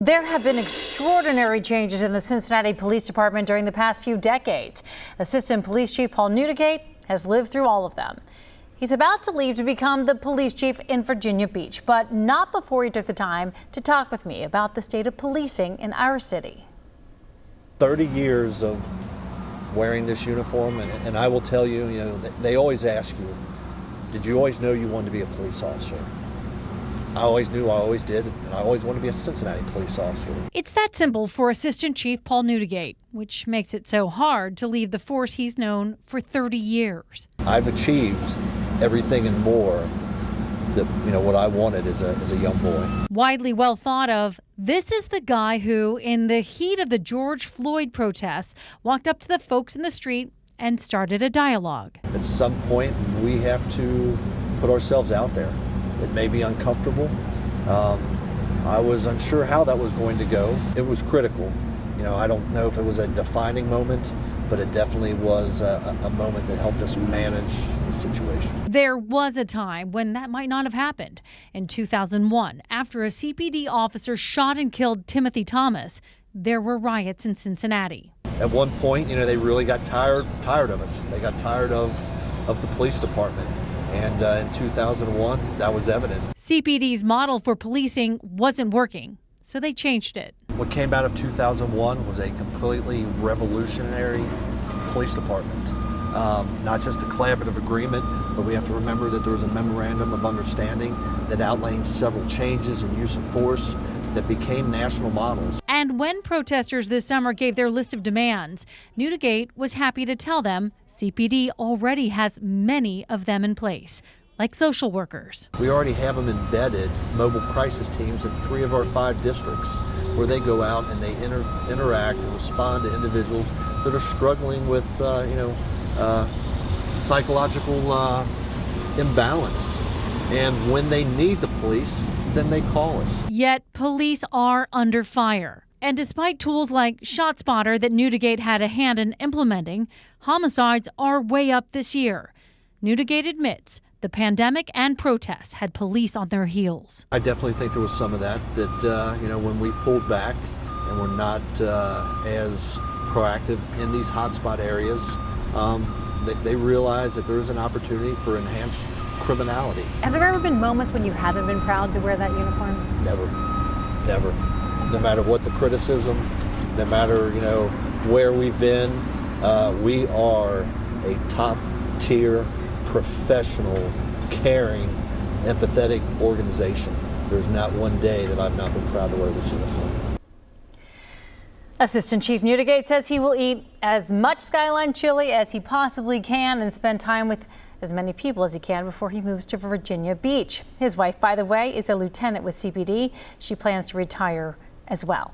There have been extraordinary changes in the Cincinnati Police Department during the past few decades. Assistant Police Chief Paul Neudigate has lived through all of them. He's about to leave to become the police chief in Virginia Beach, but not before he took the time to talk with me about the state of policing in our city. 30 years of wearing this uniform, and I will tell you, they always ask you, did you always know you wanted to be a police officer? I always knew, I always did, and I always wanted to be a Cincinnati police officer. It's that simple for Assistant Chief Paul Neudigate, which makes it so hard to leave the force he's known for 30 years. I've achieved everything and more that, what I wanted as a young boy. Widely well thought of, this is the guy who, in the heat of the George Floyd protests, walked up to the folks in the street and started a dialogue. At some point, we have to put ourselves out there. It may be uncomfortable. I was unsure how that was going to go. It was critical. I don't know if it was a defining moment, but it definitely was a moment that helped us manage the situation. There was a time when that might not have happened. In 2001, after a CPD officer shot and killed Timothy Thomas, there were riots in Cincinnati. At one point, they really got tired of us. They got tired of the police department. And in 2001, that was evident. CPD's model for policing wasn't working, so they changed it. What came out of 2001 was a completely revolutionary police department. Not just a collaborative agreement, but we have to remember that there was a memorandum of understanding that outlined several changes in use of force that became national models. And when protesters this summer gave their list of demands, Neudigate was happy to tell them CPD already has many of them in place, like social workers. We already have them embedded, mobile crisis teams in 3 of our 5 districts, where they go out and they interact and respond to individuals that are struggling with, psychological imbalance. And when they need the police, then they call us. Yet police are under fire. And despite tools like ShotSpotter that Neudigate had a hand in implementing, homicides are way up this year. Neudigate admits the pandemic and protests had police on their heels. I definitely think there was some of that, when we pulled back and were not as proactive in these hotspot areas, they realized that there is an opportunity for enhanced criminality. Have there ever been moments when you haven't been proud to wear that uniform? Never, never. No matter what the criticism, no matter, where we've been, we are a top-tier, professional, caring, empathetic organization. There's not one day that I've not been proud to wear this uniform. Assistant Chief Neudigate says he will eat as much Skyline chili as he possibly can and spend time with as many people as he can before he moves to Virginia Beach. His wife, by the way, is a lieutenant with CPD. She plans to retire as well.